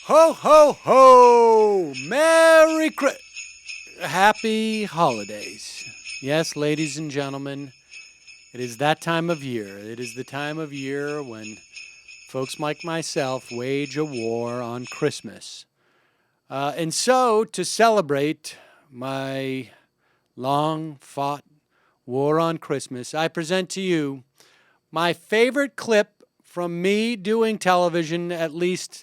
Ho, ho, ho! Merry Christmas! Happy holidays. Yes, ladies and gentlemen, it is that time of year. It is the time of year when folks like myself wage a war on Christmas. And so, to celebrate my long-fought war on Christmas, I present to you my favorite clip from me doing television, at least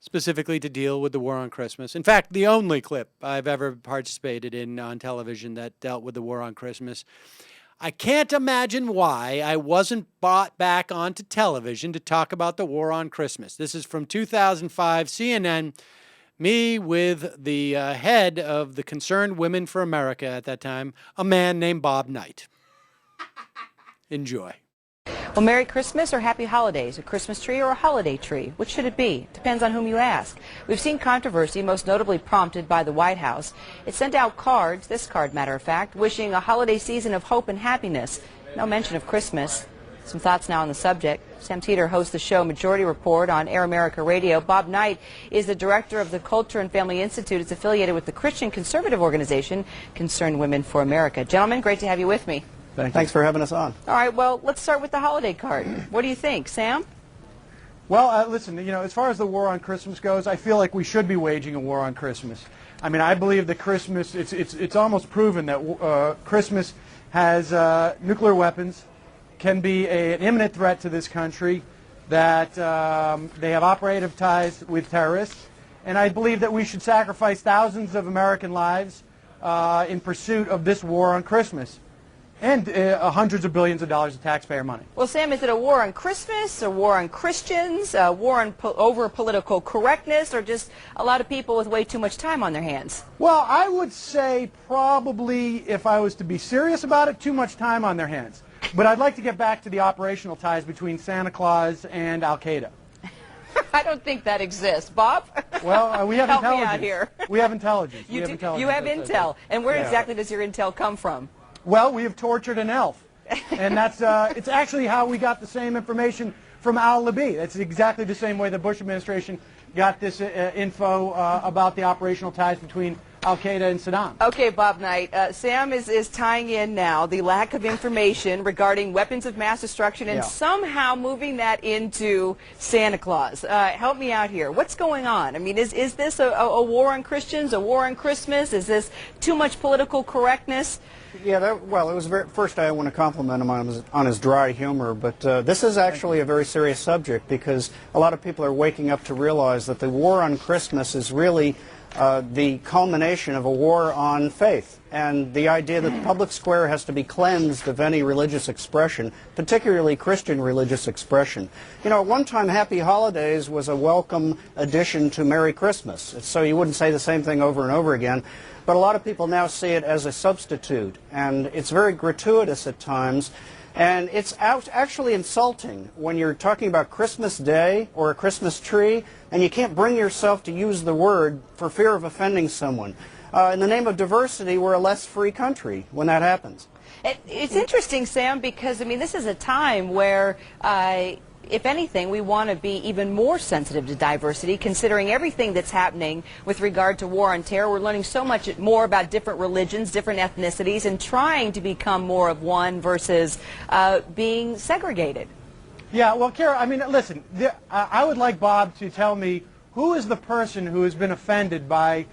specifically to deal with the war on Christmas. In fact, the only clip I've ever participated in on television that dealt with the war on Christmas. I can't imagine why I wasn't brought back onto television to talk about the war on Christmas. This is from 2005 CNN, me with the head of the Concerned Women for America at that time, a man named Bob Knight. Enjoy. Well, Merry Christmas or Happy Holidays, a Christmas tree or a holiday tree? Which should it be? Depends on whom you ask. We've seen controversy, most notably prompted by the White House. It sent out cards, this card matter of fact, wishing a holiday season of hope and happiness. No mention of Christmas. Some thoughts now on the subject. Sam Seder hosts the show Majority Report on Air America Radio. Bob Knight is the director of the Culture and Family Institute. It's affiliated with the Christian conservative organization Concerned Women for America. Gentlemen, great to have you with me. Thanks for having us on. All right, well, let's start with the holiday card. What do you think, Sam? Well, listen, as far as the war on Christmas goes, I feel like we should be waging a war on Christmas. I mean, I believe that Christmas, it's almost proven that Christmas has nuclear weapons, can be an imminent threat to this country, that they have operative ties with terrorists, and I believe that we should sacrifice thousands of American lives in pursuit of this war on Christmas. And hundreds of billions of dollars of taxpayer money. Well, Sam, is it a war on Christmas, a war on Christians, a war on over political correctness, or just a lot of people with way too much time on their hands? Well, I would say probably, if I was to be serious about it, too much time on their hands. But I'd like to get back to the operational ties between Santa Claus and Al-Qaeda. I don't think that exists. Bob? Well, we have Help intelligence. Me out here. We have intelligence. You have intel. And where exactly does your intel come from? Well, we have tortured an elf, and that's it's actually how we got the same information from al-Libi. That's exactly the same way the Bush administration got this info about the operational ties between Al-Qaeda and Saddam. Okay, Bob Knight, Sam is tying in now the lack of information regarding weapons of mass destruction and somehow moving that into Santa Claus. Help me out here. What's going on? I mean, is this a war on Christians, a war on Christmas? Is this too much political correctness? Yeah, well, it was first I want to compliment him on his dry humor, but this is actually a very serious subject because a lot of people are waking up to realize that the war on Christmas is really the culmination of a war on faith, and the idea that the public square has to be cleansed of any religious expression, particularly Christian religious expression. At one time, Happy Holidays was a welcome addition to Merry Christmas, so you wouldn't say the same thing over and over again. But a lot of people now see it as a substitute, and it's very gratuitous at times, and it's actually insulting when you're talking about Christmas Day or a Christmas tree, and you can't bring yourself to use the word for fear of offending someone. In the name of diversity, we're a less free country when that happens. It's interesting, Sam, because, I mean, this is a time where if anything, we want to be even more sensitive to diversity, considering everything that's happening with regard to war on terror. We're learning so much more about different religions, different ethnicities, and trying to become more of one versus being segregated. Yeah, well, Kara, I mean, listen, I would like Bob to tell me who is the person who has been offended by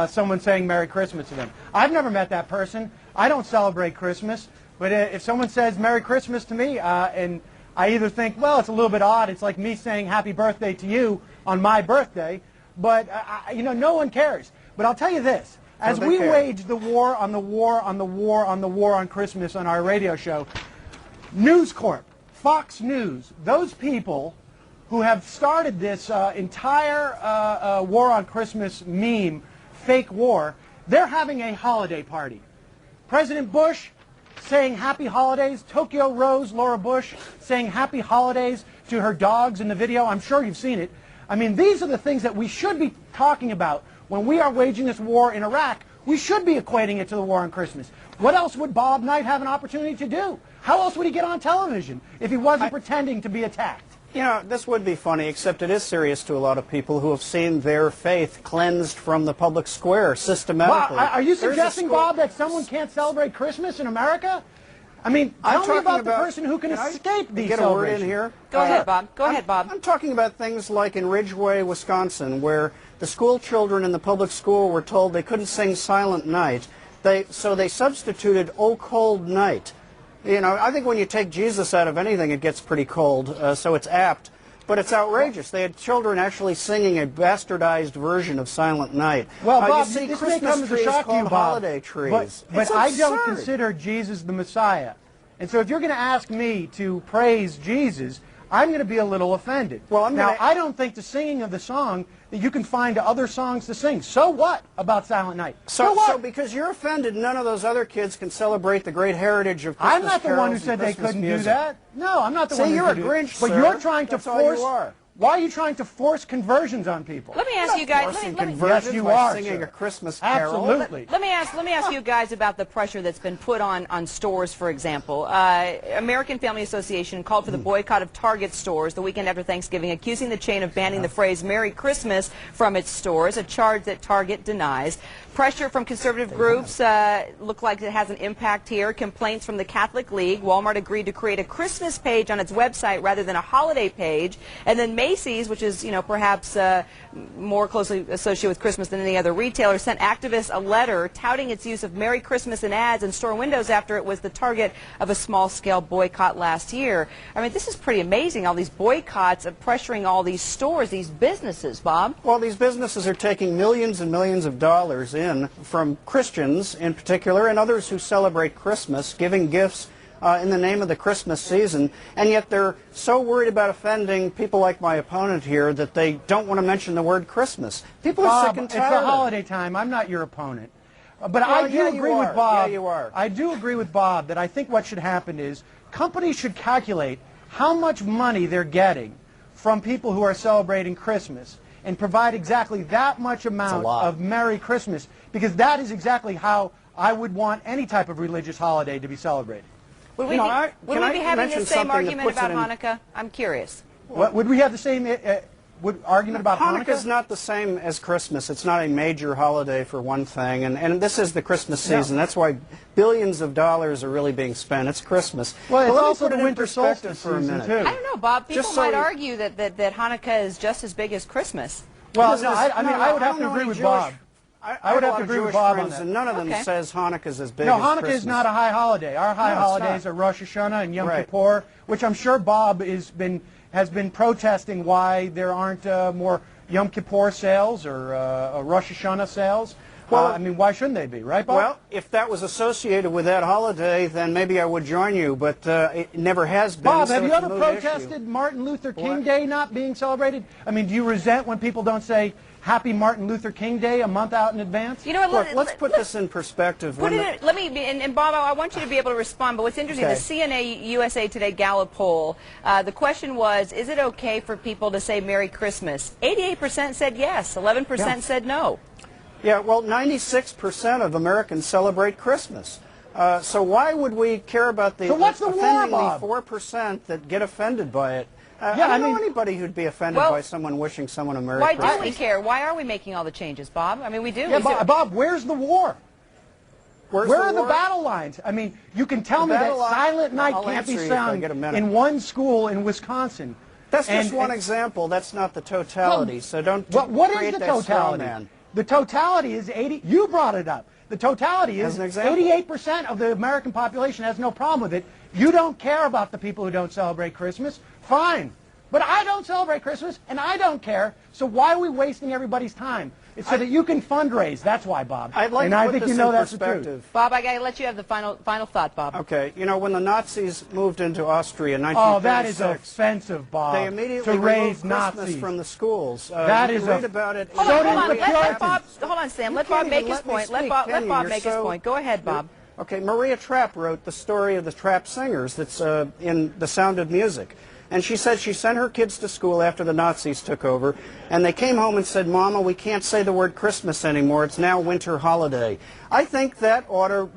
someone saying Merry Christmas to them. I've never met that person. I don't celebrate Christmas. But if someone says Merry Christmas to me and I either think, well, it's a little bit odd. It's like me saying happy birthday to you on my birthday. But, no one cares. But I'll tell you this. As we wage the war on the war on the war on the war on Christmas on our radio show, News Corp, Fox News, those people who have started this entire war on Christmas meme, fake war, they're having a holiday party. President Bush saying happy holidays, Tokyo Rose, Laura Bush, saying happy holidays to her dogs in the video. I'm sure you've seen it. I mean, these are the things that we should be talking about when we are waging this war in Iraq. We should be equating it to the war on Christmas. What else would Bob Knight have an opportunity to do? How else would he get on television if he wasn't pretending to be attacked? You know, this would be funny, except it is serious to a lot of people who have seen their faith cleansed from the public square systematically. Bob, are you There's a suggesting, school- Bob, that someone can't celebrate Christmas in America? I mean, tell me about the person who can escape these get a word celebrations. in here? Go ahead, Bob. Go ahead, Bob. I'm talking about things like in Ridgeway, Wisconsin, where the school children in the public school were told they couldn't sing Silent Night, so they substituted "O Cold Night." You know, I think when you take Jesus out of anything, it gets pretty cold, so it's apt. But it's outrageous. They had children actually singing a bastardized version of Silent Night. Well, Bob, you see this may Christmas come as a trees shock to you, called Bob, holiday trees. but It's I don't absurd. consider Jesus the Messiah. And so if you're going to ask me to praise Jesus, I'm going to be a little offended. Well, I don't think the singing of the song that you can find other songs to sing. So what about Silent Night? So what? because you're offended, none of those other kids can celebrate the great heritage of Christmas I'm not the one who carols said and they Christmas couldn't do music. that. No, I'm not the See, one who you're a could do Grinch, But sir. you're trying to That's all you force. are. Why are you trying to force conversions on people? Let me ask you guys. Forcing Let me, conversions Yes, you by are, singing sir. a Christmas carol. Absolutely. Let me ask you guys about the pressure that's been put on stores, for example. American Family Association called for the boycott of Target stores the weekend after Thanksgiving, accusing the chain of banning the phrase Merry Christmas from its stores, a charge that Target denies. Pressure from conservative groups look like it has an impact here. Complaints from the Catholic League. Walmart agreed to create a Christmas page on its website rather than a holiday page. And then Macy's, which is, perhaps more closely associated with Christmas than any other retailer, sent activists a letter touting its use of Merry Christmas in ads and store windows after it was the target of a small-scale boycott last year. I mean, this is pretty amazing, all these boycotts of pressuring all these stores, these businesses, Bob. Well, these businesses are taking millions and millions of dollars in from Christians in particular and others who celebrate Christmas, giving gifts in the name of the Christmas season, and yet they're so worried about offending people like my opponent here that they don't want to mention the word Christmas. People are sick and tired. It's the holiday time. I'm not your opponent. But Well, I do yeah, you agree with are. Bob. Yeah, you are. I do agree with Bob that I think what should happen is companies should calculate how much money they're getting from people who are celebrating Christmas and provide exactly that much amount of Merry Christmas, because that is exactly how I would want any type of religious holiday to be celebrated. Would we be having the same argument about Hanukkah? I'm curious. Would we have the same argument about Hanukkah? Hanukkah's not the same as Christmas. It's not a major holiday for one thing, and this is the Christmas season. That's why billions of dollars are really being spent. It's Christmas. Well, it's let me also put the it in winter perspective solstice for a season, minute. too. I don't know, Bob. People Just so might you- argue that Hanukkah is just as big as Christmas. Well, Because no, there's- I would have to don't know agree any with Jewish- Bob. I would have have a to agree with Jewish Bob on friends, that. and none of them Okay. says Hanukkah's as big No, as Hanukkah Christmas. is not a high holiday. Our high No, it's holidays not. are Rosh Hashanah and Yom Right. Kippur, which I'm sure Bob has been protesting why there aren't more Yom Kippur sales or Rosh Hashanah sales. Well, I mean, why shouldn't they be, right, Bob? Well, if that was associated with that holiday, then maybe I would join you, but it never has been. Bob, so have you it's a ever moot protested issue. Martin Luther King What? Day not being celebrated? I mean, do you resent when people don't say Happy Martin Luther King Day a month out in advance? You know what? Look, let's put this in perspective. Put it in, let me, and Bob, I want you to be able to respond, but what's interesting, Okay. the CNA USA Today Gallup poll, the question was, is it okay for people to say Merry Christmas? 88% said yes, 11% said no. Yeah, well, 96% of Americans celebrate Christmas. So why would we care about the So what's the war, offending Bob? the 4% that get offended by it? Yeah, I I don't know mean- anybody who'd be offended Well, by someone wishing someone a Merry Why Christmas. do we care? Why are we making all the changes, Bob? I mean, we do. Yeah, We do. Bob, where's the war? Where's Where are the war? battle lines? I mean, you can tell The me that battle line- Silent Night I'll can't be answer you if I sung get a minute. in one school in Wisconsin. That's just And- one and- example. That's not the totality. So don't What is create the that straw totality? man. The totality is 80. You brought it up. The totality As is an example. 88% of the American population has no problem with it. You don't care about the people who don't celebrate Christmas. Fine. But I don't celebrate Christmas, and I don't care. So why are we wasting everybody's time? It's so that you can fundraise. That's why, Bob. I'd like and to I put think this you know in that's the truth. perspective. Bob, I got to let you have the final thought, Bob. Okay, you know, when the Nazis moved into Austria in Oh, that is 1936, offensive, Bob. they immediately to raise removed Christmas Nazis from the schools. That you is can read a- about it. Hold So on, did hold on. the Let Puritans. Bob, hold on, Sam. You Let can't Bob even make his let me point. Let speak, Bob, can let you? Bob You're make his so- point. Go ahead, Bob. Okay, Maria Trapp wrote the story of the Trapp singers that's in The Sound of Music. And she said she sent her kids to school after the Nazis took over, and they came home and said, Mama, we can't say the word Christmas anymore. It's now winter holiday. I think that ought to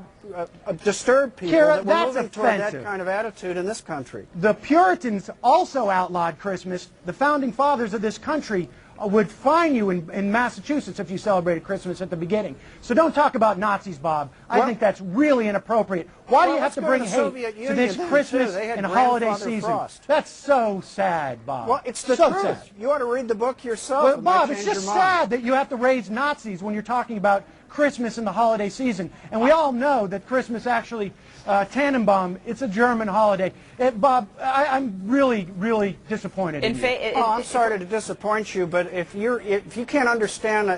disturb people Kira, that we're that's moving toward that offensive. kind of attitude in this country. The Puritans also outlawed Christmas. The founding fathers of this country would fine you in Massachusetts if you celebrated Christmas at the beginning. So don't talk about Nazis, Bob. I think that's really inappropriate. Why do you have to bring hate to this Christmas and holiday season? Frost. That's so sad, Bob. Well, it's the so truth. sad. You ought to read the book yourself. Well, and might Bob, it's change just your mind. sad that you have to raise Nazis when you're talking about Christmas and the holiday season. And we all know that Christmas actually, Tannenbaum, it's a German holiday. Bob, I'm really, really disappointed in you. I'm sorry to disappoint you, but if you can't understand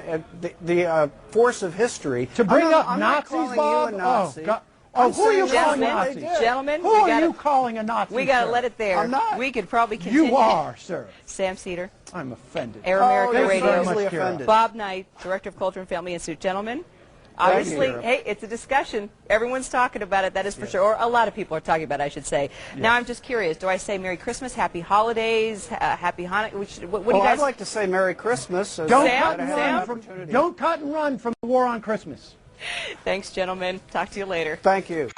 the force of history, To bring up I'm not Nazis, calling Bob? you a Nazi. Oh, God. I'm Oh, who are you saying calling that's what Nazis? they did. Gentlemen, Who are you calling a Nazi? we got to sir? let it there. I'm not. We could probably continue. You are, sir. Sam Seder, I'm offended. Air America you're Radio. easily much, Kira. offended. Bob Knight, Director of Culture and Family Institute. Gentlemen, obviously, Kira. hey, it's a discussion. Everyone's talking about it, that is for sure. Or a lot of people are talking about it, I should say. Now, I'm just curious. Do I say Merry Christmas, Happy Holidays, Happy Hanukkah? What do you guys... I'd like to say Merry Christmas. Don't Sam, cut and Sam? run from. Don't cut and run from the war on Christmas. Thanks, gentlemen. Talk to you later. Thank you.